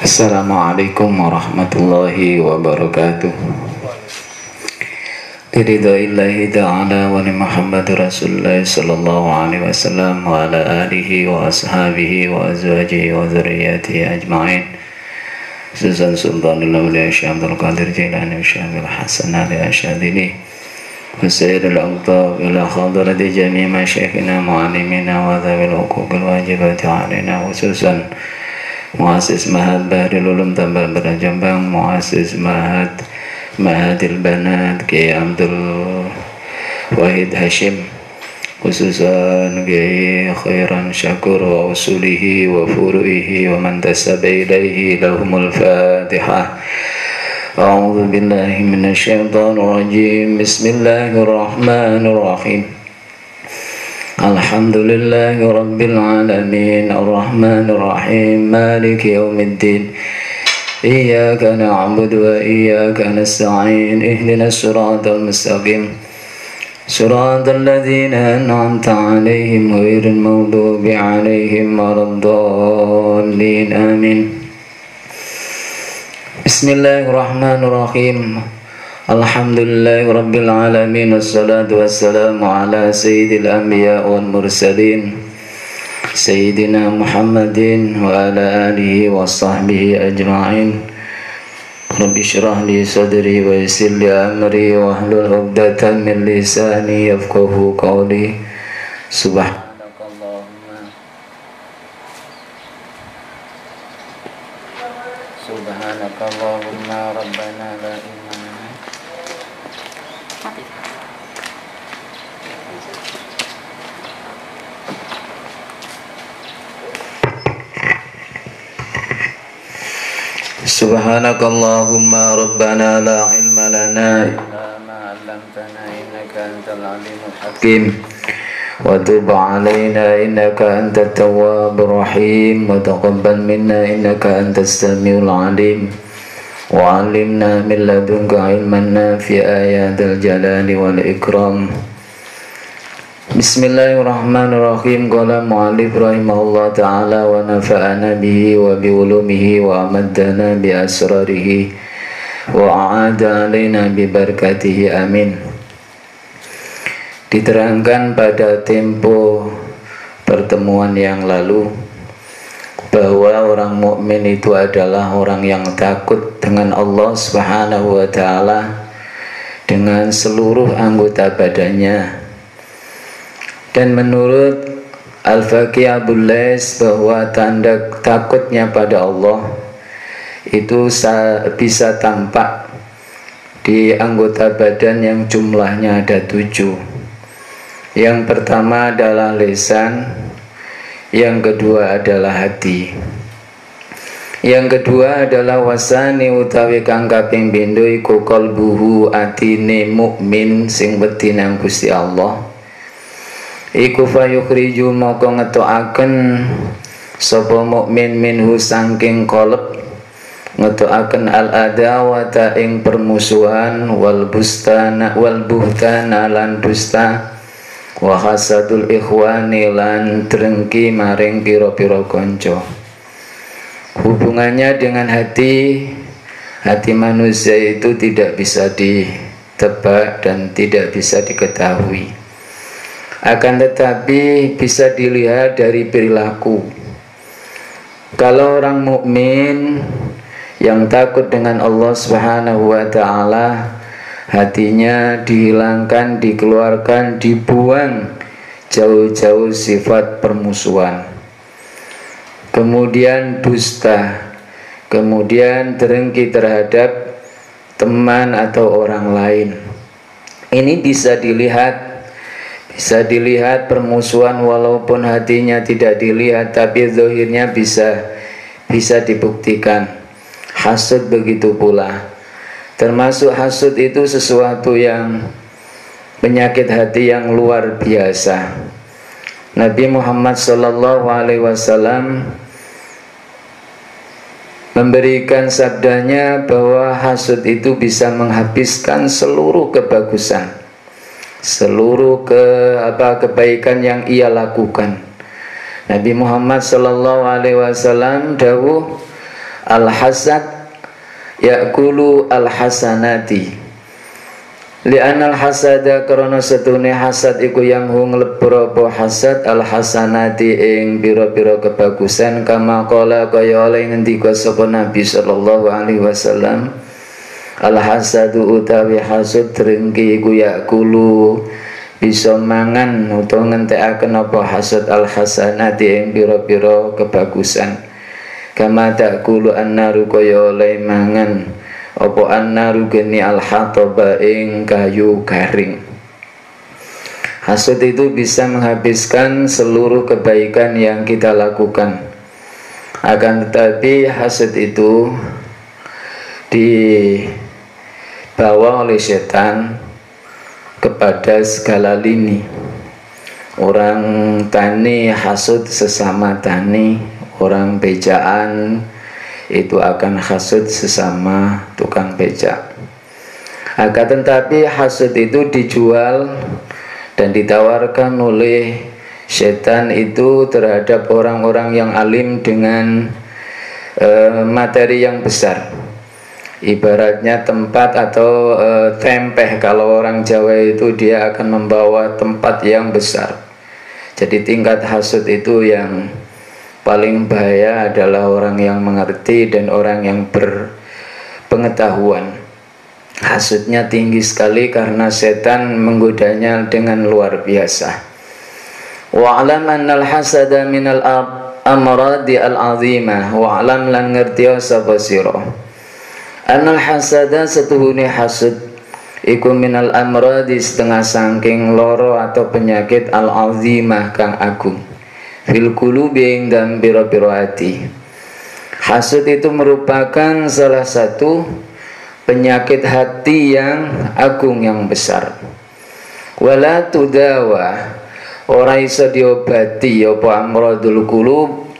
Assalamualaikum warahmatullahi wabarakatuh. Liridaillahi ta'ala wa li Muhammadur Rasulullah sallallahu alaihi wasallam wa ala alihi wa ashabihi wa azwajihi wa dzurriyyatihi ajma'in. Khususan Sultanul Awliya Syekh Abdul Qadir Jilani wa Syekh Abdul Hasan Ali Asyadili wa sayyidul aqtab ila hadrati jami' masyayikhina mu'allimina wa dhawil huquqil wajibati alaina, khususan Muassis Mahad Bahrul Ulum Tambal Berajambang, Muassis Mahadil Banat Kiai Abdul Wahid Hashim, khususan Kiai Khairan Syakur wa usulihi wa furu'ihi wa man tasaba ilaihi lahumul Fatihah. A'udzu billahi minasyaitonir rajim. Bismillahirrahmanirrahim. Alhamdulillahi Rabbil Alamin, Ar-Rahmanir Rahim, Maliki Yawmiddin. Iyyaka na'budu wa iyyaka nasta'in. Ihdinas siratal mustaqim, siratal ladzina an'amta 'alaihim ghairil maghdubi 'alaihim waladdallin. Amin. Bismillahirrahmanirrahim. Alhamdulillahi Rabbil Alamin, wassalatu wassalamu ala sayyidil anbiya wal mursalin Sayyidina Muhammadin wa ala alihi wa sahbihi ajma'in. Rabbi syrah li sadri wa yassir li amri wa hlul 'uqdatan min lisani yafqahu qawli. Subhanakallahumma rabbana la ilaha Subhanakallahumma rabbana la ilma lana illa ma 'allamtana innaka antal alimul hakim wa tub 'alaina innaka antat tawwabur rahim wa taqabbal minna innaka antas samiul 'alim wa 'allimna min ladunka ilman nafi'a ya dzal jalali wal ikram. Bismillahirrahmanirrahim. Qala mu'allif rahimahullah ta'ala wa nafa'ana bihi wa bi ulumihi wa amaddana bi asrarihi wa a'ada alaina bi barakatihi, amin. Diterangkan pada tempo pertemuan yang lalu bahwa orang mukmin itu adalah orang yang takut dengan Allah Subhanahu wa ta'ala dengan seluruh anggota badannya. Dan menurut Al-Faqih Abul Lais bahwa tanda takutnya pada Allah itu bisa tampak di anggota badan yang jumlahnya ada 7. Yang pertama adalah lisan, yang kedua adalah hati, yang kedua adalah wasani utawi kang kaping pindho iku qalbuhu, atine mukmin sing wedi nang Gusti Allah. Iku fayukhriju moko ngetokaken sapa mukmin minhu saking qalb, ngetokaken al adawata ing permusuhan, wal buhtana lan dusta, wa hasadul ikhwani lan drengki maring pira-pira kanca. Hubungannya dengan hati manusia itu tidak bisa ditebak dan tidak bisa diketahui. Akan tetapi bisa dilihat dari perilaku. Kalau orang mukmin yang takut dengan Allah Subhanahu wa ta'ala, hatinya dihilangkan, dikeluarkan, dibuang jauh-jauh sifat permusuhan, kemudian dusta, kemudian dengki terhadap teman atau orang lain. Ini bisa dilihat permusuhan walaupun hatinya tidak dilihat, tapi zahirnya bisa dibuktikan. Hasud begitu pula. Termasuk hasud itu sesuatu yang penyakit hati yang luar biasa. Nabi Muhammad SAW memberikan sabdanya bahwa hasud itu bisa menghabiskan seluruh kebagusan, seluruh kebaikan yang ia lakukan. Nabi Muhammad SAW dawuh, al-hasad ya'kulu al-hasanati. Li'anal hasada karena setune hasad iku yang nglebur apa hasad al hasanati ing pira-pira kebagusan, kama qala kaya oleh ngendika sapa Nabi sallallahu alaihi wasallam, al hasadu utawi hasud drengki iku yakulu bisa mangan utawa ngentekaken apa hasad al hasanati ing pira-pira kebagusan, kama takulu annaru kaya oleh mangan apa annaru geni al-hataba ing kayu garing. Hasud itu bisa menghabiskan seluruh kebaikan yang kita lakukan. Akan tetapi hasud itu dibawa oleh setan kepada segala lini. Orang tani hasud sesama tani, orang bejaan itu akan hasud sesama tukang becak. Akan tetapi hasud itu dijual dan ditawarkan oleh setan itu terhadap orang-orang yang alim dengan materi yang besar. Ibaratnya tempat atau tempeh, kalau orang Jawa itu dia akan membawa tempat yang besar. Jadi tingkat hasud itu yang paling bahaya adalah orang yang mengerti dan orang yang berpengetahuan. Hasudnya tinggi sekali karena setan menggodanya dengan luar biasa. Wa'lam annal hasada minal amradi al-azimah. Wa'lam lan ngerti sapa sira annal hasada setuhune hasud iku minal amradi setengah saking loro atau penyakit al-azimah kang agung fil qulubi ing dalem pira-pira ati. Hasud itu merupakan salah satu penyakit hati yang agung, yang besar. Wala tudawa, ora iso diobati apa amradul qulub,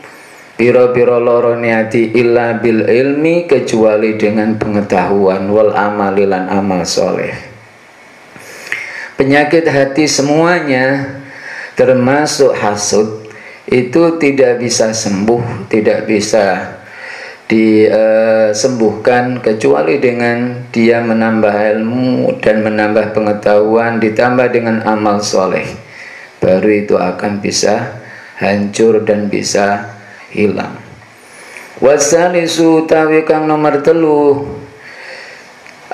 pira-pira lorone ati illa bil ilmi, kecuali dengan pengetahuan, wal amali lan amal soleh. Penyakit hati semuanya termasuk hasud itu tidak bisa sembuh, tidak bisa disembuhkan kecuali dengan dia menambah ilmu dan menambah pengetahuan ditambah dengan amal soleh, baru itu akan bisa hancur dan bisa hilang. Wasalisu tawi kang nomor telu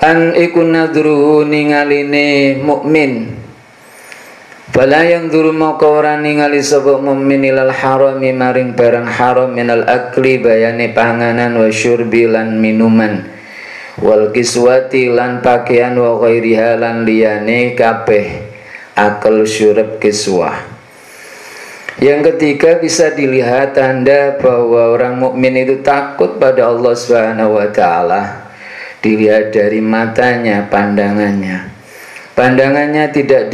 an ikun nadruhu ningaline mukmin. Fala yang duru maka ora ningali sapa mukmin ilal harami maring barang haram minal akli bayane panganan wa syurbi lan minuman wal kiswati lan pakaian wa ghairiha lan liyane kabeh akal syurab kiswah. Yang ketiga, bisa dilihat tanda bahwa orang mukmin itu takut pada Allah Subhanahu wa taala dilihat dari matanya, pandangannya tidak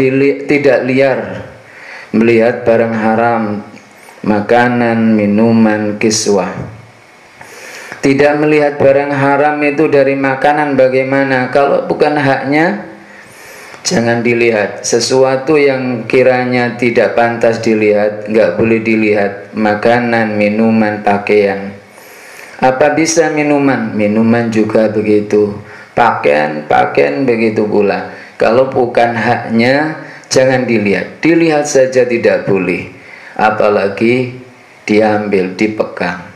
liar melihat barang haram, makanan, minuman, kiswah. Tidak melihat barang haram itu dari makanan bagaimana? Kalau bukan haknya, jangan dilihat. Sesuatu yang kiranya tidak pantas dilihat, nggak boleh dilihat. Makanan, minuman, pakaian. Apa bisa minuman? Minuman juga begitu. Pakaian begitu pula. Kalau bukan haknya, jangan dilihat. Dilihat saja tidak boleh, apalagi diambil, dipegang.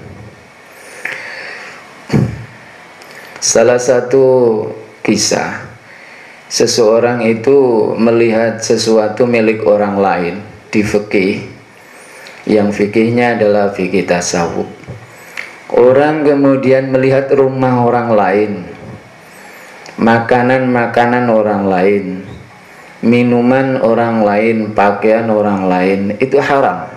Salah satu kisah, seseorang itu melihat sesuatu milik orang lain di fikih, yang fikihnya adalah fikih tasawuf. Orang kemudian melihat rumah orang lain, makanan orang lain, minuman orang lain, pakaian orang lain, itu haram.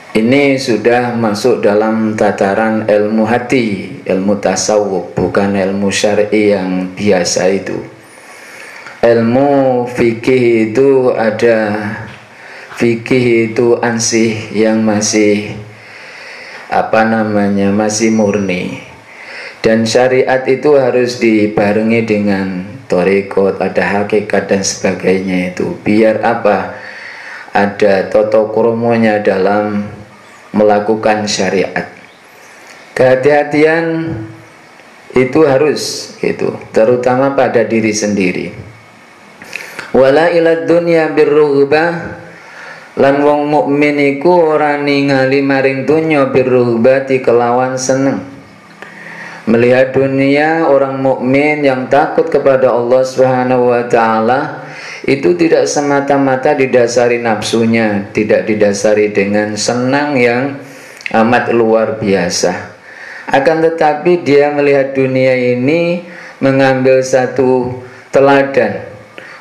Ini sudah masuk dalam tataran ilmu hati, ilmu tasawuf, bukan ilmu syar'i yang biasa itu. Ilmu fikih itu ada, fikih itu ansih yang masih masih murni. Dan syariat itu harus dibarengi dengan thariqat, ada hakikat dan sebagainya itu. Biar apa? Ada toto kromonya dalam melakukan syariat. Kehati-hatian itu harus gitu, terutama pada diri sendiri. Wala ilad dunya birrughbah, lan wong mukmin iku ora ningali maring dunya birrughbati kelawan seneng. Melihat dunia, orang mukmin yang takut kepada Allah Subhanahu wa taala itu tidak semata-mata didasari nafsunya, tidak didasari dengan senang yang amat luar biasa. Akan tetapi dia melihat dunia ini mengambil satu teladan,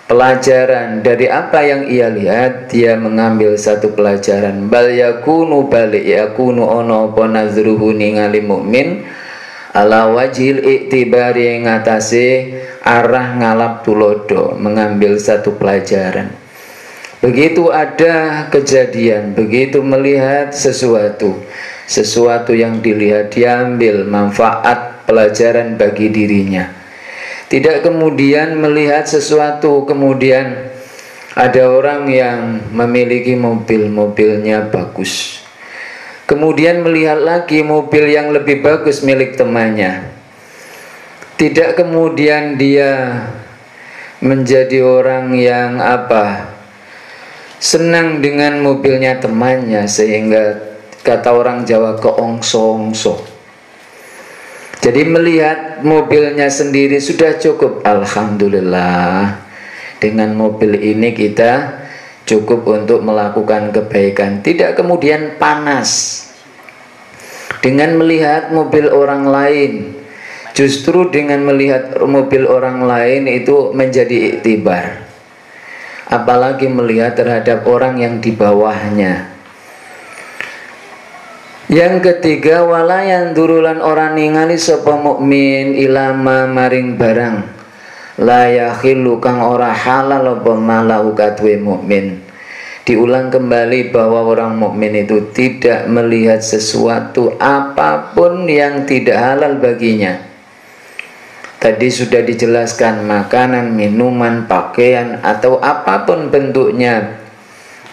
pelajaran dari apa yang ia lihat. Dia mengambil satu pelajaran. Bal yakunu ono apa nazruhu ningali mukmin ala wajil iktibari ngatasi arah ngalap tulodo, mengambil satu pelajaran. Begitu ada kejadian, begitu melihat sesuatu yang dilihat, diambil manfaat pelajaran bagi dirinya. Tidak kemudian melihat sesuatu, kemudian ada orang yang memiliki mobilnya bagus, kemudian melihat lagi mobil yang lebih bagus milik temannya. Tidak kemudian dia menjadi orang yang senang dengan mobilnya temannya, sehingga kata orang Jawa keongso-ongso. Jadi melihat mobilnya sendiri sudah cukup. Alhamdulillah, dengan mobil ini kita cukup untuk melakukan kebaikan. Tidak kemudian panas dengan melihat mobil orang lain. Justru dengan melihat mobil orang lain itu menjadi iktibar. Apalagi melihat terhadap orang yang di bawahnya. Yang ketiga, wala yandurulan orang ningali sapa mukmin ilama maring barang la yakhilu kang ora halal apa malahu katwe mukmin. Diulang kembali bahwa orang mukmin itu tidak melihat sesuatu apapun yang tidak halal baginya. Tadi sudah dijelaskan, makanan, minuman, pakaian, atau apapun bentuknya,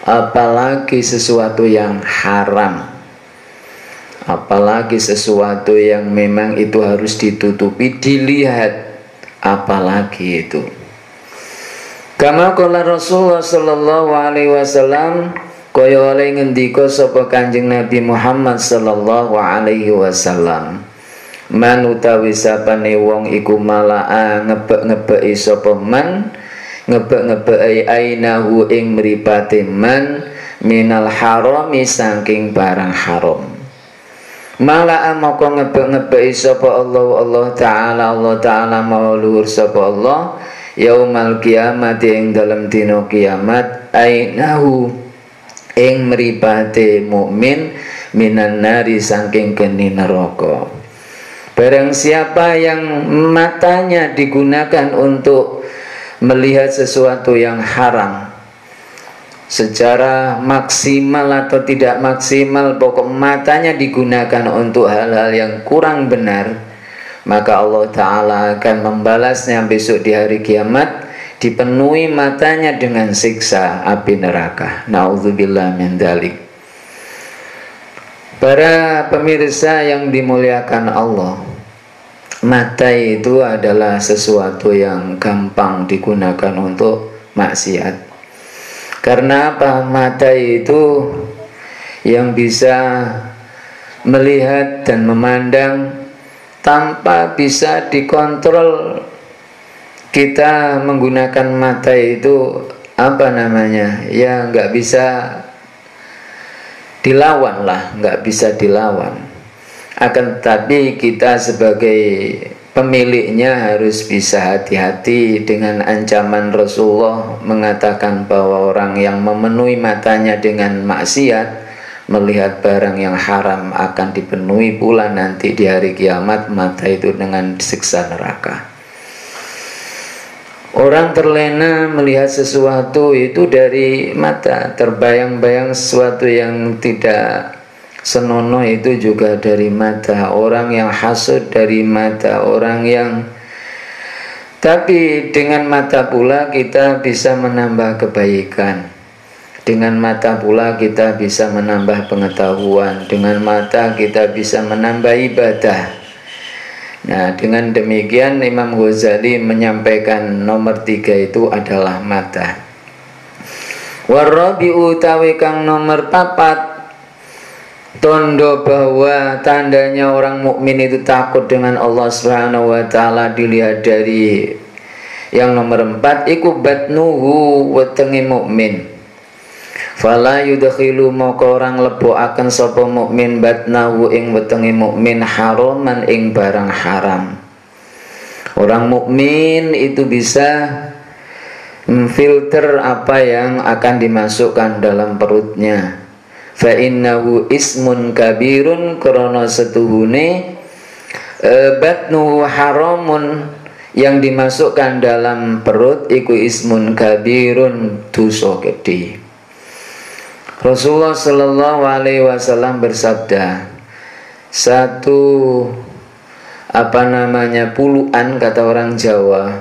apalagi sesuatu yang haram, apalagi sesuatu yang memang itu harus ditutupi, dilihat, apalagi itu. Kama qala Rasulullah sallallahu alaihi wasallam, kaya oleh ngendika sapa Kanjeng Nabi Muhammad sallallahu alaihi wasallam, man utawi sapane wong iku malaa ngebek-ngebeki sapa man, ngebek-ngebeki ainahu ing mripate man minal harami saking barang haram. Malaa moko ngebek-ngebeki sapa Allah Ta'ala mau luhur sapa Allah yaumal kiamat ing dalam dina kiamat ainahu ing mripate mukmin minan nari saking geni neraka. Barang siapa yang matanya digunakan untuk melihat sesuatu yang haram secara maksimal atau tidak maksimal, pokok matanya digunakan untuk hal-hal yang kurang benar, maka Allah Ta'ala akan membalasnya besok di hari kiamat, dipenuhi matanya dengan siksa api neraka. Na'udzubillah min dzalik. Para pemirsa yang dimuliakan Allah, mata itu adalah sesuatu yang gampang digunakan untuk maksiat. Karena apa? Mata itu yang bisa melihat dan memandang tanpa bisa dikontrol. Kita menggunakan mata itu ya nggak bisa dilawan lah, nggak bisa dilawan. Akan tetapi kita sebagai pemiliknya harus bisa hati-hati dengan ancaman Rasulullah mengatakan bahwa orang yang memenuhi matanya dengan maksiat, melihat barang yang haram akan dipenuhi pula nanti di hari kiamat mata itu dengan siksa neraka. Orang terlena melihat sesuatu itu dari mata, terbayang-bayang sesuatu yang tidak senonoh itu juga dari mata. Orang yang hasud dari mata, orang yang... Tapi dengan mata pula kita bisa menambah kebaikan. Dengan mata pula kita bisa menambah pengetahuan. Dengan mata kita bisa menambah ibadah. Nah, dengan demikian Imam Ghazali menyampaikan nomor 3 itu adalah mata. Warabi'u utawi kang nomor 4, tondo bahwa tandanya orang mukmin itu takut dengan Allah Subhanahu wa taala dilihat dari yang nomor 4 iku batnuhu wetenge mukmin. Fala yudkhilu moko orang lebokaken sapa mukmin batnahu ing wetenge mukmin haraman ing barang haram. Orang mukmin itu bisa memfilter apa yang akan dimasukkan dalam perutnya. Fa innahu ismun kabirun krana setuhune batnuhu haramun, yang dimasukkan dalam perut iku ismun kabirun, dosa gede. Rasulullah Shallallahu Alaihi Wasallam bersabda, satu puluhan kata orang Jawa,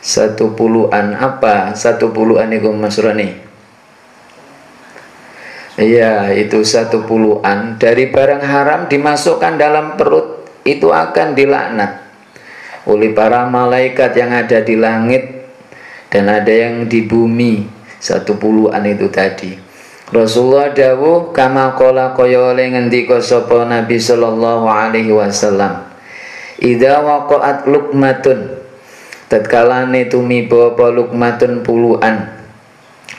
1 puluhan apa? 1 puluhan itu Mas Roni? Iya, itu 1 puluhan dari barang haram dimasukkan dalam perut itu akan dilaknat oleh para malaikat yang ada di langit dan ada yang di bumi. 1 puluhan itu tadi. Rasulullah dawuh kama qala kaya oleh ngendika sapa Nabi sallallahu alaihi wasallam, idza waqa'at luqmatun, tatkalane tumiba apa luqmatun puluhan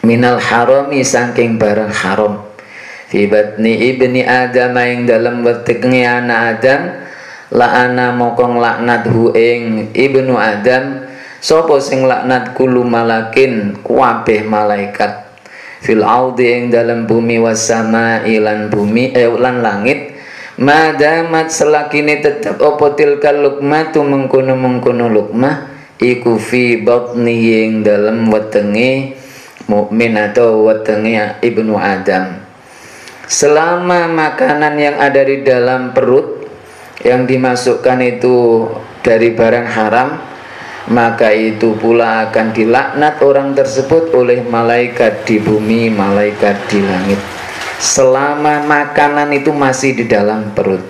minal harami saking barang haram fi batni ibni adam ing dalam wetenge anak Adam, la'ana mokong laknat hu ing ibnu Adam sapa sing laknat kulu malakin kabeh malaikat fil audi ing dalam bumi wasama ilan bumi lan langit madamat selakine tetep apa tilkal luqmatu mengkono luqmah iku fi batni ing dalam wetenge mukmin atau wetenge ibnu Adam. Selama makanan yang ada di dalam perut yang dimasukkan itu dari barang haram, maka itu pula akan dilaknat orang tersebut oleh malaikat di bumi, malaikat di langit, selama makanan itu masih di dalam perut.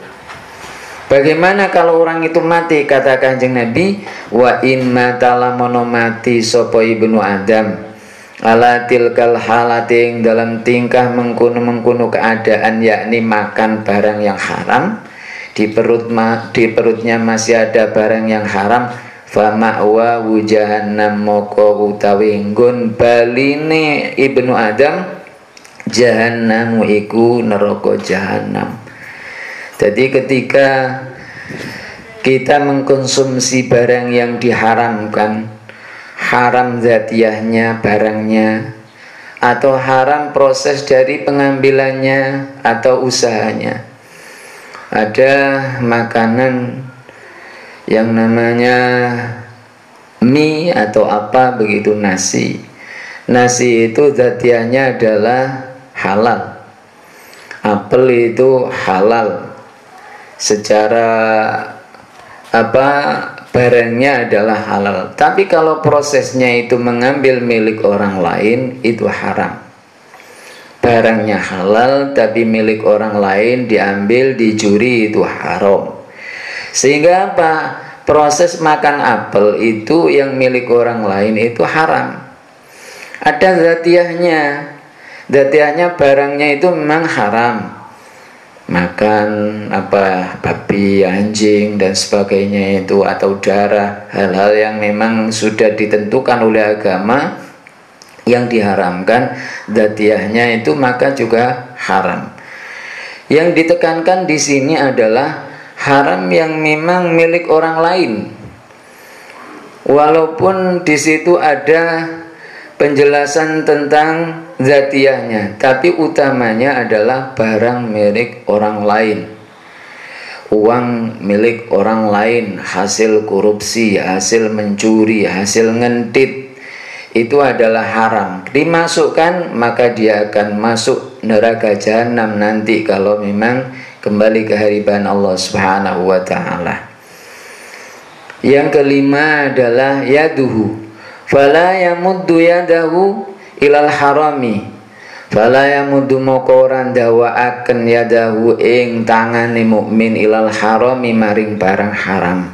Bagaimana kalau orang itu mati? Kata Kanjeng Nabi, wa in matala mono mati sapa ibnu Adam ala tilkal halating dalam tingkah mengkono keadaan, yakni makan barang yang haram, di perutnya masih ada barang yang haram, fama'wa jahannam moko utawi nggon baline ibnu Adam jahannam iku neraka jahanam. Jadi ketika kita mengkonsumsi barang yang diharamkan, haram zatiahnya barangnya, atau haram proses dari pengambilannya atau usahanya. Ada makanan yang namanya mie atau apa begitu, nasi. Nasi itu zatiahnya adalah halal. Apel itu halal. Secara barangnya adalah halal. Tapi kalau prosesnya itu mengambil milik orang lain itu haram. Barangnya halal tapi milik orang lain diambil, dicuri, itu haram. Sehingga apa? Proses makan apel itu yang milik orang lain itu haram. Ada zatiahnya. Zatiahnya barangnya itu memang haram. Makan babi, anjing dan sebagainya itu, atau darah, hal-hal yang memang sudah ditentukan oleh agama yang diharamkan zatiahnya itu, maka juga haram. Yang ditekankan di sini adalah haram yang memang milik orang lain, walaupun di situ ada penjelasan tentang zatiyahnya, tapi utamanya adalah barang milik orang lain, uang milik orang lain, hasil korupsi, hasil mencuri, hasil ngentit, itu adalah haram. Dimasukkan maka dia akan masuk neraka jahanam nanti kalau memang kembali ke hadirat Allah Subhanahu wa taala. Yang kelima adalah yaduhu, fala yamuddu yadahu ilal harami, fala yamuddu moko ora ndawakaken yadahu ing tangane mukmin ilal harami maring barang haram.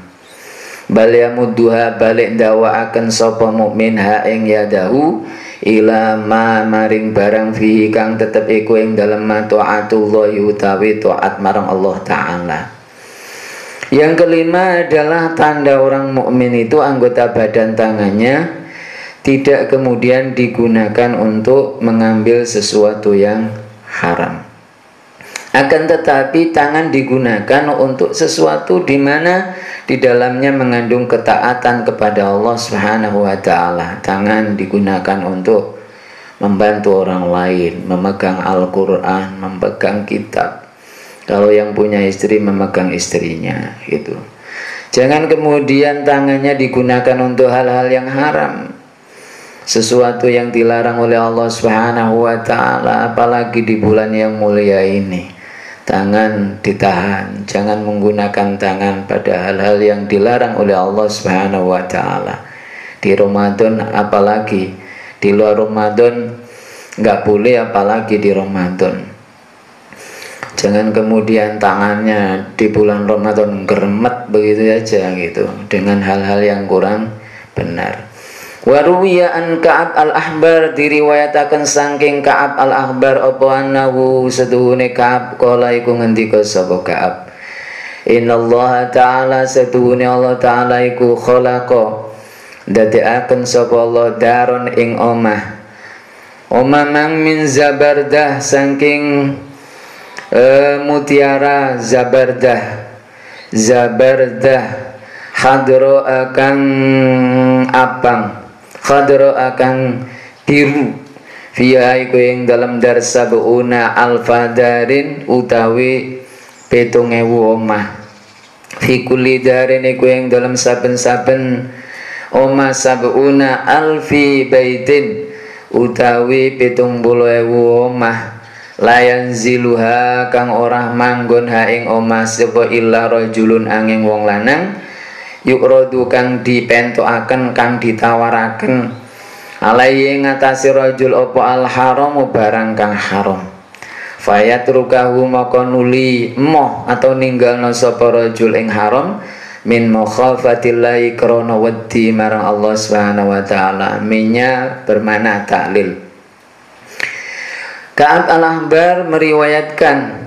Bal yamudduha balik ndawakaken sapa mukmin ha ing yadahu ila ma maring barang fihi kang tetep iku ing dalem taatullah utawi taat marang Allah taala. Yang kelima adalah tanda orang mukmin itu anggota badan tangannya tidak kemudian digunakan untuk mengambil sesuatu yang haram. Akan tetapi tangan digunakan untuk sesuatu di mana di dalamnya mengandung ketaatan kepada Allah Subhanahu wa taala. Tangan digunakan untuk membantu orang lain, memegang Al-Qur'an, memegang kitab. Kalau yang punya istri memegang istrinya gitu. Jangan kemudian tangannya digunakan untuk hal-hal yang haram, sesuatu yang dilarang oleh Allah Subhanahu wa taala, apalagi di bulan yang mulia ini. Tangan ditahan, jangan menggunakan tangan pada hal-hal yang dilarang oleh Allah Subhanahu wa taala. Di Ramadan apalagi, di luar Ramadan nggak boleh, apalagi di Ramadan. Jangan kemudian tangannya di bulan Ramadan geremet begitu saja gitu dengan hal-hal yang kurang benar. Waruwiya an Ka'ab al-Ahbar, diriwayataken saking Ka'ab al-Ahbar apa annahu seduhune Ka'ab kala iku ngendika sapa Ka'ab, innallaha ta'ala seduhune Allah ta'ala iku khalaqa dadekaken sapa Allah daron ing omah mang min zabardah saking mutiara zabardah hadro akan abang, khadra akan biru, fiha iku ing dalam dar sabuna alfadarin utawi 7.000 omah, fi kulli darin iku ing dalam saben-saben omah sabuna alfi baitin utawi 70.000 omah, layan ziluha kang ora manggon ha ing omah sapa illa rajulun angin wong lanang, yukradu kang dipentokaken kang ditawaraken alaihi ngatasi rajul opo al haramu barang kang haram, fayatrukahu maka nuli moh atau ninggalno sapa rajul ing haram min mukhafatillahi krana wedi marang Allah Subhanahu wa taala. Minya bermakna taklil. Ka'ab al-Ahbar meriwayatkan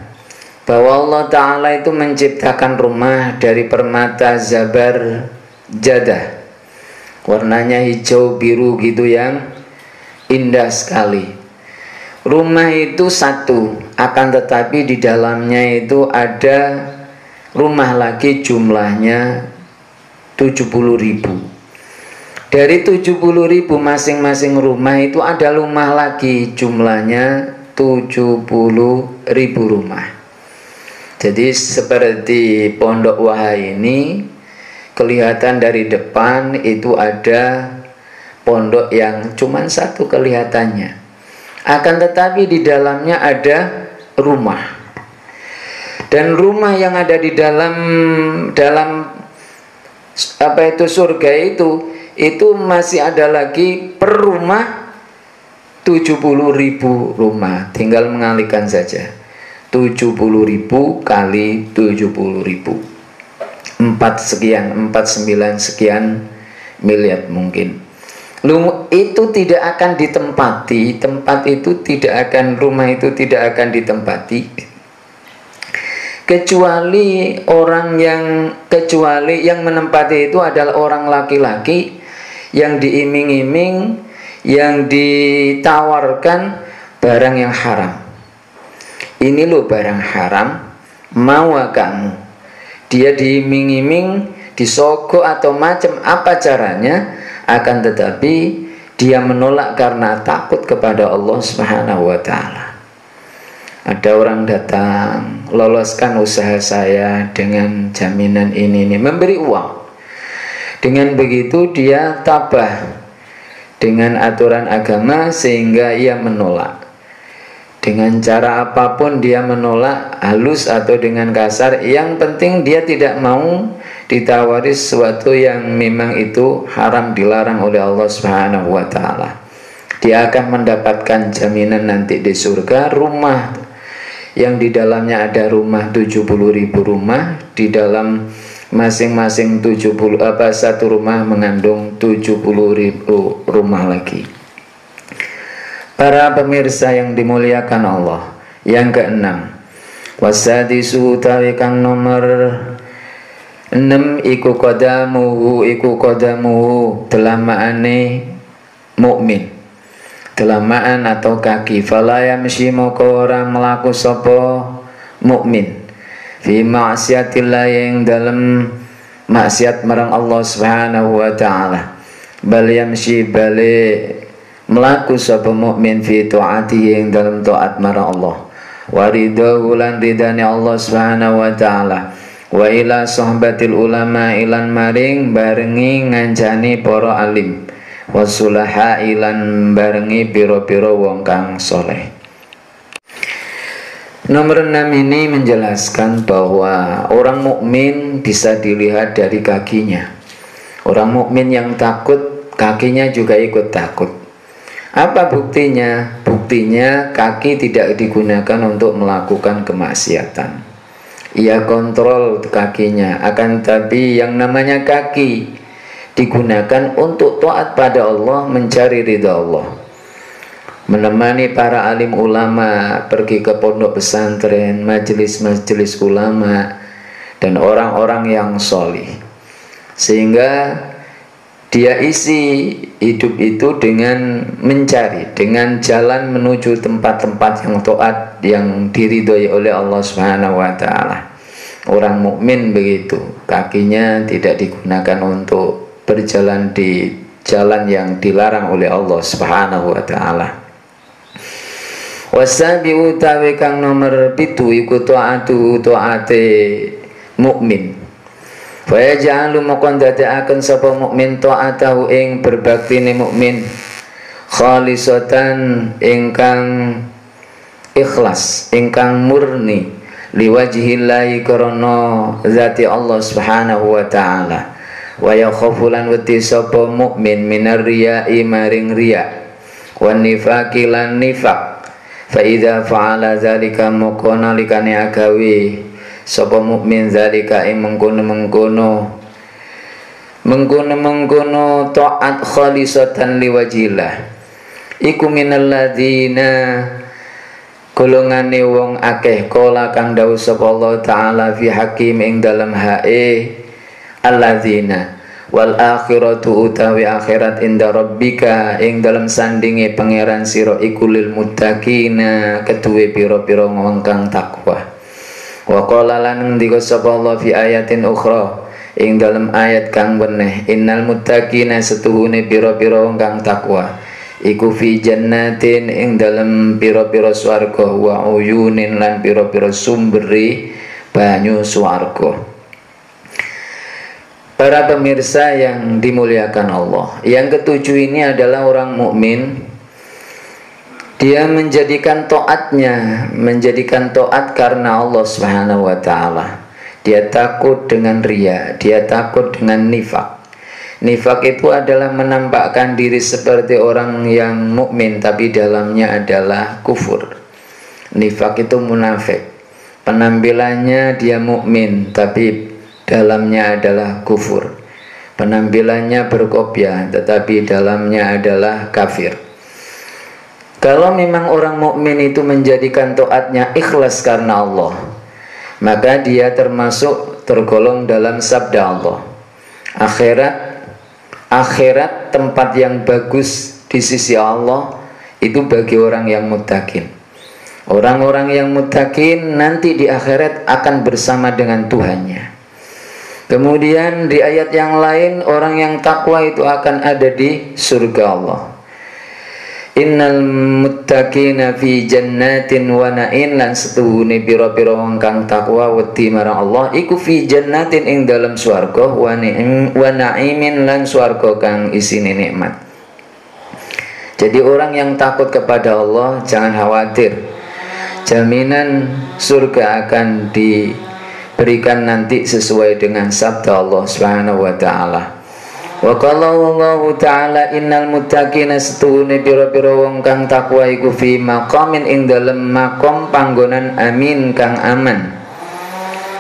bahwa Allah Ta'ala itu menciptakan rumah dari permata zabar jadah, warnanya hijau biru gitu yang indah sekali. Rumah itu satu, akan tetapi di dalamnya itu ada rumah lagi jumlahnya 70.000. Dari 70.000 masing-masing rumah itu ada rumah lagi jumlahnya 70.000 rumah. Jadi seperti Pondok Wahai ini kelihatan dari depan itu ada pondok yang cuma satu kelihatannya, akan tetapi di dalamnya ada rumah, dan rumah yang ada di dalam surga itu masih ada lagi per rumah 70.000 rumah. Tinggal mengalihkan saja 70.000 kali 70.000, 4 9 sekian miliar mungkin. Itu tidak akan ditempati, rumah itu tidak akan ditempati kecuali yang menempati itu adalah orang laki-laki yang diiming-iming, yang ditawarkan barang yang haram. Ini loh barang haram, mau kamu. Dia diiming-iming, disogok atau macam apa caranya, akan tetapi dia menolak karena takut kepada Allah Subhanahu wa ta'ala. Ada orang datang, loloskan usaha saya dengan jaminan ini, memberi uang. Dengan begitu dia tabah dengan aturan agama sehingga ia menolak. Dengan cara apapun dia menolak, halus atau dengan kasar, yang penting dia tidak mau ditawari sesuatu yang memang itu haram, dilarang oleh Allah Subhanahu wa ta'ala. Dia akan mendapatkan jaminan nanti di surga, rumah yang di dalamnya ada rumah 70.000 rumah, di dalam masing-masing satu rumah mengandung 70.000 rumah lagi. Para pemirsa yang dimuliakan Allah, yang keenam, wasadisu utawi kang nomor 6 iku qadamuhu telamaane mukmin, telamaan atau kaki, fala yamshi moko ora mlaku sapa mukmin fi ma'siyatillah yang dalam maksiat marang Allah Subhanahu wa ta'ala, bal yamshi balik melaku sapa mukmin fi taati yang dalam taat marang Allah, wa ridahu lan ridane Allah Subhanahu wa ta'ala, wa ila sohbatil ulama ilan maring barengi ngancani para alim, wa sulaha ilan barengi piro-piro wong kang soleh. Nomor 6 ini menjelaskan bahwa orang mukmin bisa dilihat dari kakinya. Orang mukmin yang takut, kakinya juga ikut takut. Apa buktinya? Buktinya kaki tidak digunakan untuk melakukan kemaksiatan. Ia kontrol kakinya, akan tapi yang namanya kaki digunakan untuk taat pada Allah, mencari ridha Allah, menemani para alim ulama, pergi ke pondok pesantren, majelis-majelis ulama, dan orang-orang yang solih, sehingga dia isi hidup itu dengan mencari, dengan jalan menuju tempat-tempat yang taat, yang diridhoi oleh Allah Subhanahu wa ta'ala. Orang mukmin begitu, kakinya tidak digunakan untuk berjalan di jalan yang dilarang oleh Allah Subhanahu wa ta'ala. Wasabi'u utawi kang nomor 7 iku taate mukmin. Fa yaj'alu maqan dadaaken sapa mukmin ta'atahu ing berbaktine mukmin khalisatan ingkang ikhlas, ingkang murni, liwajhillahi karana zati Allah Subhanahu wa ta'ala. Wa yakhafu lan wedi sapa mukmin minar riya'i maring riya, wa nifaqi lan nifaq. Fa idza fa'ala zalika maqana likane agawe sapa mukmin zalika ing mengkono taat khalisatan liwajillah, iku minal ladzina golongane wong akeh kala kang dawuh sapa Allah taala fi hakim ing dalam hae alladzina wal akhiratu utawi akhirat inda rabbika ing dalam sandinge pangeran sira iku lil muttaqina keduwe pira-pira wong kang takwa. Wa qala lan ngendika sapa Allah fi ayatin ukhra ing dalam ayat kang weneh, innal muttaqina setuhune pira-pira wong kang takwa iku fi jannatin ing dalam pira-pira swarga, wa uyunin lan pira-pira sumberi banyu swarga. Para pemirsa yang dimuliakan Allah, yang ketujuh ini adalah orang mukmin. Dia menjadikan taatnya, menjadikan taat karena Allah Subhanahu wa ta'ala. Dia takut dengan riya, dia takut dengan nifak. Nifak itu adalah menampakkan diri seperti orang yang mukmin tapi dalamnya adalah kufur. Nifak itu munafik. Penampilannya dia mukmin tapi dalamnya adalah kufur. Penampilannya berkopiah tetapi dalamnya adalah kafir. Kalau memang orang mukmin itu menjadikan taatnya ikhlas karena Allah, maka dia tergolong dalam sabda Allah, akhirat tempat yang bagus di sisi Allah itu bagi orang yang muttaqin. Orang-orang yang muttaqin nanti di akhirat akan bersama dengan Tuhannya. Kemudian di ayat yang lain, orang yang takwa itu akan ada di surga Allah. Innal muttaqina fi jannatin wa na'in, lan setuhune pira-pira wong kang takwa wedi marang Allah iku fi jannatin ing dalam swarga, wa na'imin lan swarga kang isine nikmat. Jadi orang yang takut kepada Allah jangan khawatir, jaminan surga akan diberikan nanti sesuai dengan sabda Allah Subhanahu wa taala. Wa qala Allah taala innal muttaqina setuhune pira-pira wong kang takwa iku fi maqamin ing dalem makom panggonan amin kang aman.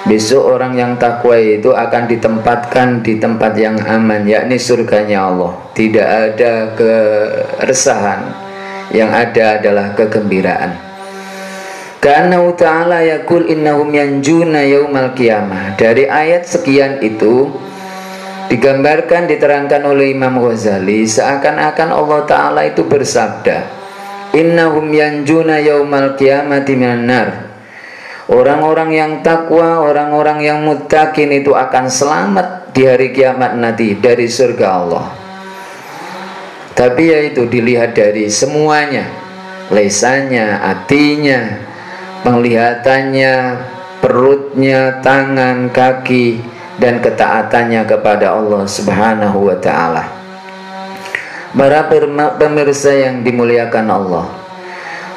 Besok orang yang takwa itu akan ditempatkan di tempat yang aman, yakni surganya Allah. Tidak ada keresahan, yang ada adalah kegembiraan. Karena ta'ala yaqul innahum yanjuna yaumal qiyamah. Dari ayat sekian itu digambarkan, diterangkan oleh Imam Ghazali, seakan-akan Allah Ta'ala itu bersabda, innahum yanjuna yaumal qiyamati minan nar. Orang-orang yang takwa, orang-orang yang muttaqin itu akan selamat di hari kiamat nanti dari surga Allah. Tapi yaitu dilihat dari semuanya, lesannya, hatinya, penglihatannya, perutnya, tangan, kaki, dan ketaatannya kepada Allah Subhanahu wa ta'ala. Para pemirsa yang dimuliakan Allah,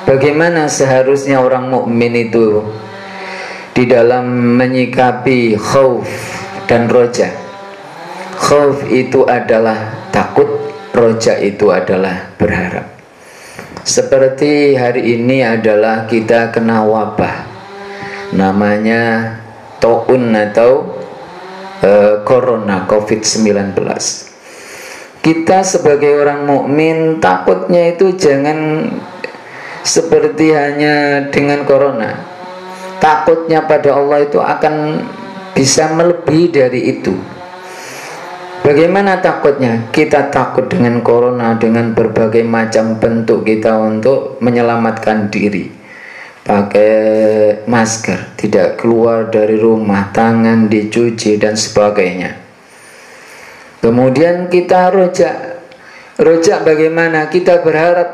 bagaimana seharusnya orang mukmin itu di dalam menyikapi khauf dan roja? Khauf itu adalah takut, roja itu adalah berharap. Seperti hari ini adalah kita kena wabah, namanya taun atau corona COVID-19. Kita sebagai orang mukmin takutnya itu jangan seperti hanya dengan corona. Takutnya pada Allah itu akan bisa melebihi dari itu. Bagaimana takutnya? Kita takut dengan corona, dengan berbagai macam bentuk kita untuk menyelamatkan diri. Pakai masker, tidak keluar dari rumah, tangan dicuci dan sebagainya. Kemudian kita rojak. Rojak bagaimana? Kita berharap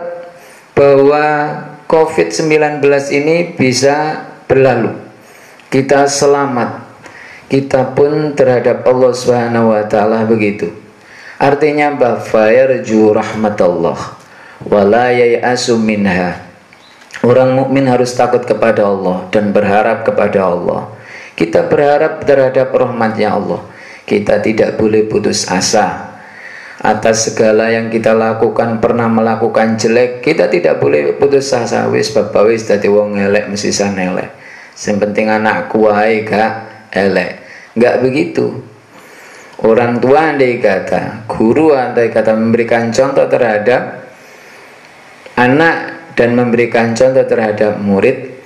bahwa COVID-19 ini bisa berlalu, kita selamat. Kita pun terhadap Allah Subhanahu wa ta'ala begitu. Artinya bahwa yarju rahmatullah wa la yai'asu minha. Orang mukmin harus takut kepada Allah dan berharap kepada Allah. Kita berharap terhadap rahmatnya Allah. Kita tidak boleh putus asa atas segala yang kita lakukan. Pernah melakukan jelek, kita tidak boleh putus asa. Wis bapak wis dadi wong elek mesti sanelek. Yang penting anakku wae gak elek. Enggak begitu. Orang tua andai kata, guru andai kata memberikan contoh terhadap anak dan memberikan contoh terhadap murid,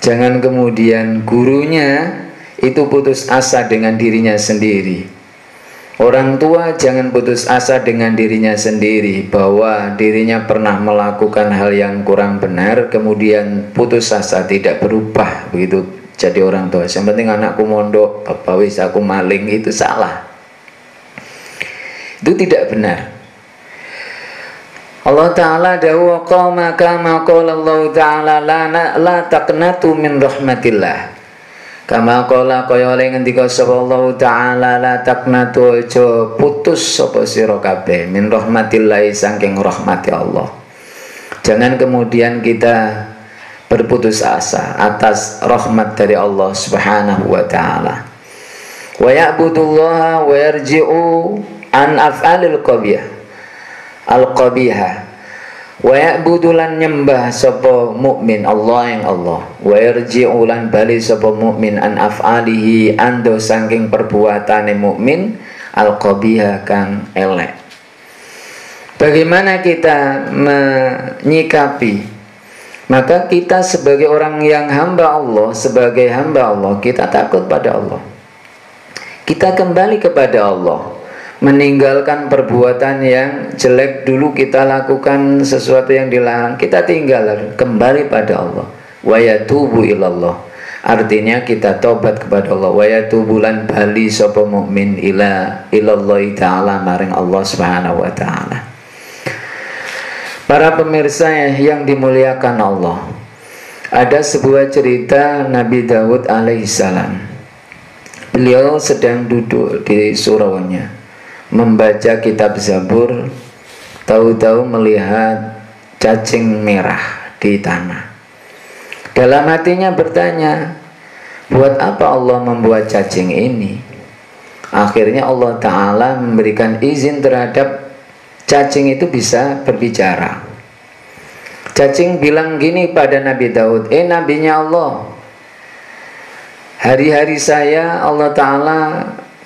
jangan kemudian gurunya itu putus asa dengan dirinya sendiri. Orang tua jangan putus asa dengan dirinya sendiri bahwa dirinya pernah melakukan hal yang kurang benar, kemudian putus asa tidak berubah begitu jadi orang tua. Yang penting anakku mondok, bapak wis aku maling, itu salah. Itu tidak benar. Allah Ta'ala dawu qama kama qala Allah Ta'ala la taqnatu min rahmatillah. Kama qala kaya oleh ngendika sapa Allah Ta'ala la taqnatu, aja putus sapa sira kabeh min rahmatillah, saking rahmati Allah. Jangan kemudian kita berputus asa atas rahmat dari Allah Subhanahu wa ta'ala. Wa ya'budullaha wa yarji'u an af'alil qabih al-qabiha. Wa ya'budulan nyembah sapa mukmin Allah yang Allah, wa yarji'ulan bali sapa mukmin an af'alihi ando saking perbuatane mukmin al-qabiha kang elek. Bagaimana kita menyikapi? Maka kita sebagai orang yang hamba Allah, sebagai hamba Allah, kita takut pada Allah. Kita kembali kepada Allah, meninggalkan perbuatan yang jelek dulu kita lakukan, sesuatu yang dilarang kita tinggal, kembali pada Allah. Wa yatubu ilallah, artinya kita tobat kepada Allah. Wa yatubulan bali sapa mukmin ilallahi ta'ala maring Allah Subhanahu wa ta'ala. Para pemirsa yang dimuliakan Allah, ada sebuah cerita Nabi Daud alaihissalam. Beliau sedang duduk di suraunya membaca kitab Zabur, tahu-tahu melihat cacing merah di tanah. Dalam hatinya bertanya, buat apa Allah membuat cacing ini? Akhirnya Allah Ta'ala memberikan izin terhadap cacing itu bisa berbicara. Cacing bilang gini pada Nabi Daud, nabinya Allah, hari-hari saya Allah Ta'ala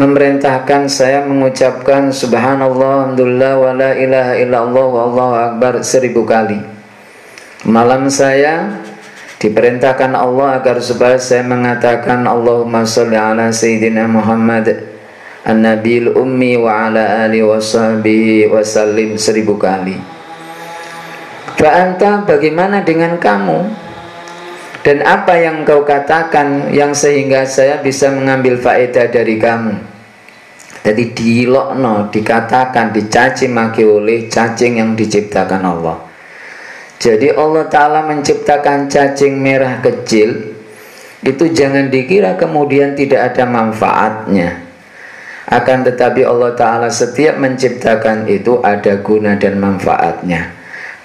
memerintahkan saya mengucapkan subhanallah, alhamdulillah, wa la ilaha illallah, wallahu akbar 1000 kali. Malam saya diperintahkan Allah agar supaya saya mengatakan Allahumma sholli ala sayyidina Muhammad an-nabil ummi wa ala alihi wa sahbihi wa sallim 1000 kali. Fa'anta, bagaimana dengan kamu? Dan apa yang kau katakan yang sehingga saya bisa mengambil faedah dari kamu? Jadi dilokno, dikatakan, dicaci maki oleh cacing yang diciptakan Allah. Jadi Allah Ta'ala menciptakan cacing merah kecil, itu jangan dikira kemudian tidak ada manfaatnya. Akan tetapi Allah Ta'ala setiap menciptakan itu ada guna dan manfaatnya.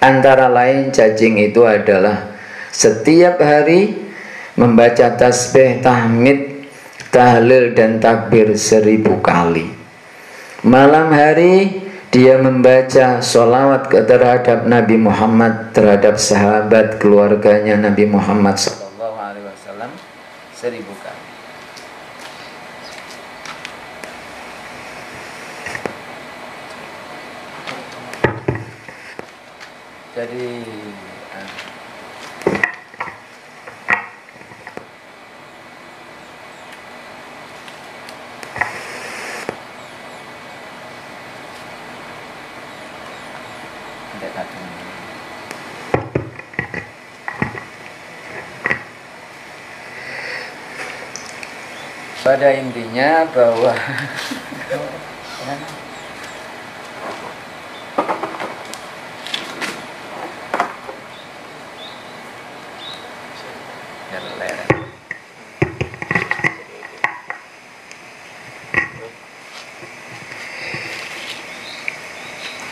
Antara lain cacing itu adalah setiap hari membaca tasbih, tahmid, tahlil dan takbir 1000 kali. Malam hari dia membaca sholawat terhadap Nabi Muhammad, terhadap sahabat keluarganya Nabi Muhammad sallallahu alaihi wasallam 1000 kali. Jadi pada intinya bahwa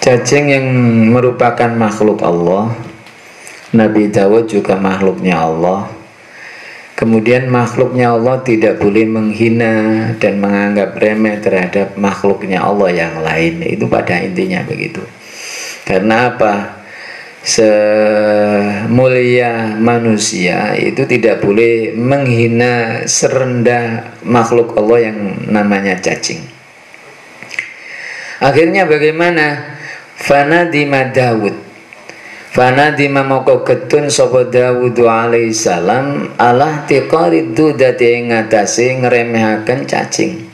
cacing yang merupakan makhluk Allah, Nabi Daud juga makhluknya Allah. Kemudian makhluknya Allah tidak boleh menghina dan menganggap remeh terhadap makhluknya Allah yang lain. Itu pada intinya begitu. Karena apa? Semulia manusia itu tidak boleh menghina serendah makhluk Allah yang namanya cacing. Akhirnya bagaimana? Fanadima Daud, fanadima moko getun sapa Daud alaihi salam ala tiqarid dudati ngatasi ngeremehaken cacing.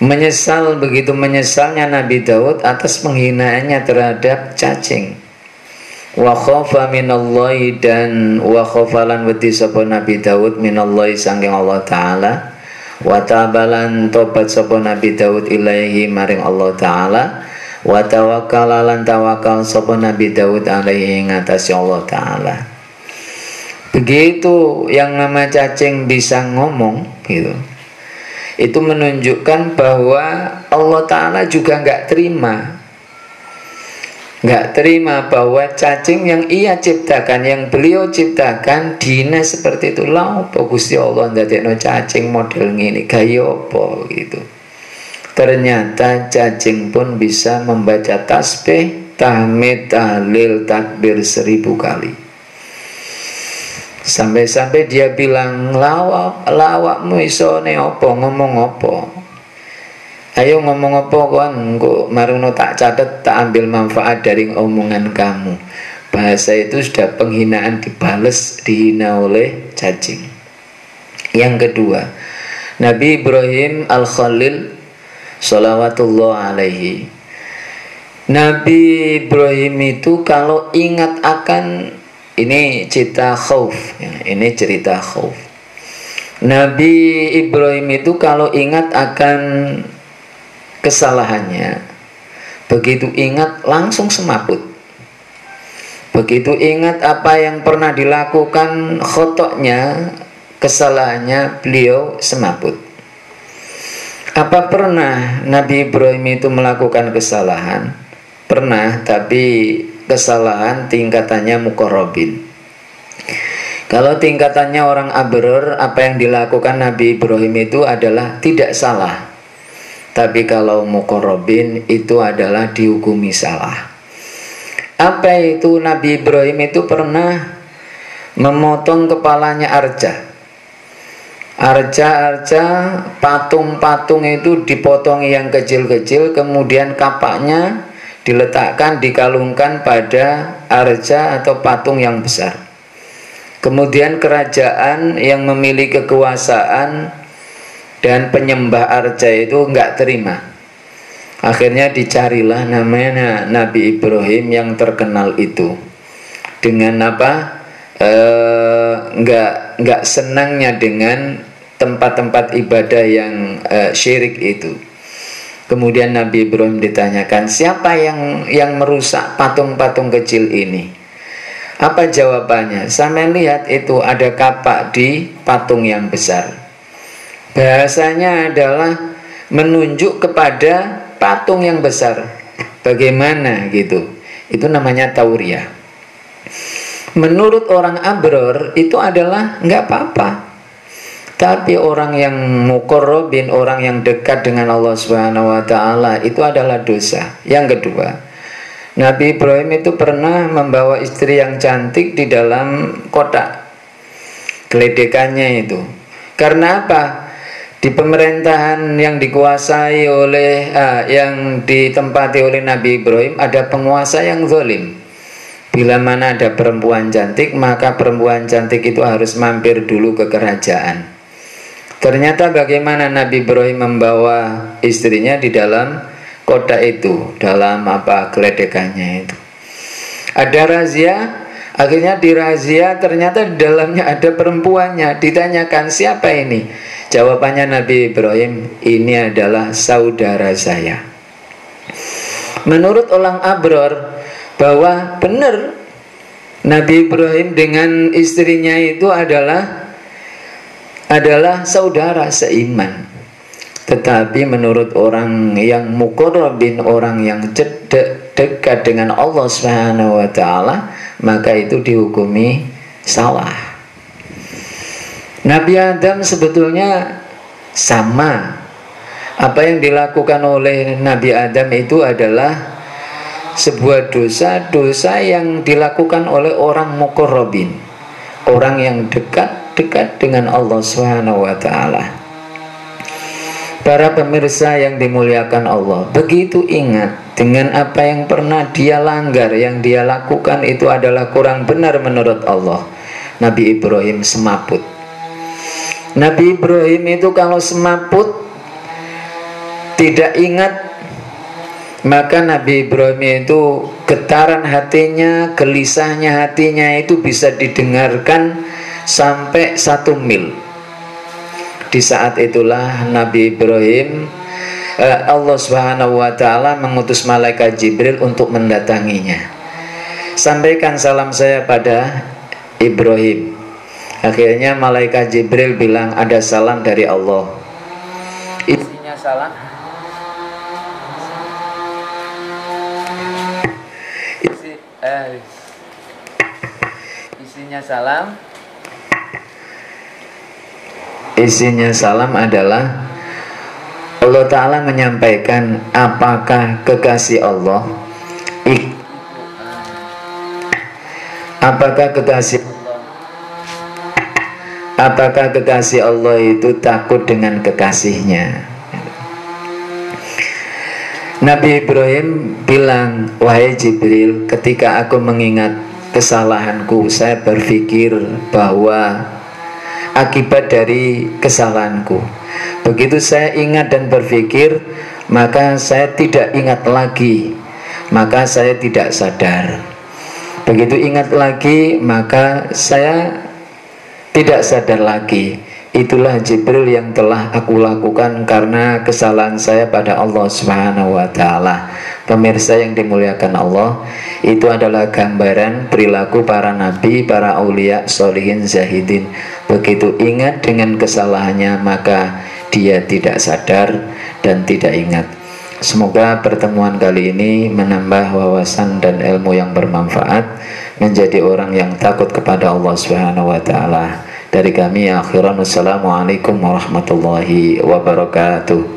Menyesal, begitu menyesalnya Nabi Daud atas penghinaannya terhadap cacing. Wa khafa minallahi, dan wa khafalan wedi sapa Nabi Daud minallahi saking Allah Ta'ala. Wa tabalan tobat sapa Nabi Daud ilaihi maring Allah Ta'ala. Wa tawakkalalan tawakal sapa Nabi Daud alaihi ngatasi Allah Ta'ala. Begitu yang nama cacing bisa ngomong gitu, itu menunjukkan bahwa Allah Ta'ala juga nggak terima bahwa cacing yang ia ciptakan, yang beliau ciptakan dina seperti itu. Lah apa Gusti Allah ndadekno cacing model ngene gaya apa gitu. Ternyata cacing pun bisa membaca tasbih, tahmid, tahlil, takbir 1000 kali. Sampai-sampai dia bilang, lawakmu iso ne opo, ngomong opo. Ayo ngomong opo kon, kok maruno tak catat, tak ambil manfaat dari omongan kamu. Bahasa itu sudah penghinaan dibales, dihina oleh cacing. Yang kedua, Nabi Ibrahim Al-Khalil sholawatullah alaihi. Nabi Ibrahim itu kalau ingat akan, ini cerita khauf ya, ini cerita khauf. Nabi Ibrahim itu kalau ingat akan kesalahannya, begitu ingat langsung semaput. Begitu ingat apa yang pernah dilakukan, khotoknya, kesalahannya, beliau semaput. Apa pernah Nabi Ibrahim itu melakukan kesalahan? Pernah, tapi kesalahan tingkatannya muqarrabin. Kalau tingkatannya orang abror, apa yang dilakukan Nabi Ibrahim itu adalah tidak salah. Tapi kalau muqarrabin itu adalah dihukumi salah. Apa itu? Nabi Ibrahim itu pernah memotong kepalanya arca. Arca, patung-patung itu dipotong yang kecil-kecil, kemudian kapaknya diletakkan, dikalungkan pada arca atau patung yang besar. Kemudian kerajaan yang memiliki kekuasaan dan penyembah arca itu enggak terima. Akhirnya dicarilah namanya Nabi Ibrahim yang terkenal itu. Dengan apa? Enggak senangnya dengan tempat-tempat ibadah yang syirik itu. Kemudian Nabi Ibrahim ditanyakan, siapa yang merusak patung-patung kecil ini? Apa jawabannya? Sampai lihat itu ada kapak di patung yang besar. Bahasanya adalah menunjuk kepada patung yang besar. Bagaimana gitu? Itu namanya tauriah. Menurut orang abror itu adalah nggak apa-apa. Tapi orang yang muqarrabin, orang yang dekat dengan Allah Subhanahu wa taala, itu adalah dosa. Yang kedua, Nabi Ibrahim itu pernah membawa istri yang cantik di dalam kotak geledekannya itu. Karena apa? Di pemerintahan yang dikuasai oleh yang ditempati oleh Nabi Ibrahim ada penguasa yang zalim. Bila mana ada perempuan cantik, maka perempuan cantik itu harus mampir dulu ke kerajaan. Ternyata bagaimana Nabi Ibrahim membawa istrinya di dalam kotak itu, dalam apa geledekannya itu. Ada razia, akhirnya dirazia, ternyata di dalamnya ada perempuannya. Ditanyakan, siapa ini? Jawabannya Nabi Ibrahim, ini adalah saudara saya. Menurut orang abror, bahwa benar Nabi Ibrahim dengan istrinya itu adalah saudara seiman. Tetapi menurut orang yang muqarrabin, orang yang dekat dengan Allah Subhanahu wa taala, maka itu dihukumi salah. Nabi Adam sebetulnya sama. Apa yang dilakukan oleh Nabi Adam itu adalah sebuah dosa yang dilakukan oleh orang muqarrabin, orang yang dekat dengan Allah Subhanahu wa taala. Para pemirsa yang dimuliakan Allah, begitu ingat dengan apa yang pernah dia langgar, yang dia lakukan itu adalah kurang benar menurut Allah. Nabi Ibrahim semaput. Nabi Ibrahim itu kalau semaput tidak ingat, maka Nabi Ibrahim itu getaran hatinya, gelisahnya hatinya itu bisa didengarkan sampai 1 mil. Di saat itulah Nabi Ibrahim, Allah Subhanahu wa taala mengutus malaikat Jibril untuk mendatanginya. Sampaikan salam saya pada Ibrahim. Akhirnya malaikat Jibril bilang, ada salam dari Allah. Isinya salam. Isinya salam. Isinya salam adalah Allah Ta'ala menyampaikan, apakah kekasih Allah apakah kekasih Allah itu takut dengan kekasihnya? Nabi Ibrahim bilang, wahai Jibril, ketika aku mengingat kesalahanku, saya berpikir bahwa akibat dari kesalahanku, begitu saya ingat dan berpikir, maka saya tidak ingat lagi, maka saya tidak sadar. Begitu ingat lagi, maka saya tidak sadar lagi. itulah Jibril yang telah aku lakukan karena kesalahan saya pada Allah Subhanahu wa taala. Pemirsa yang dimuliakan Allah, itu adalah gambaran perilaku para nabi, para aulia, solihin, zahidin. Begitu ingat dengan kesalahannya, maka dia tidak sadar dan tidak ingat. Semoga pertemuan kali ini menambah wawasan dan ilmu yang bermanfaat, menjadi orang yang takut kepada Allah Subhanahu wa taala. Dari kami akhiran, wassalamualaikum warahmatullahi wabarakatuh.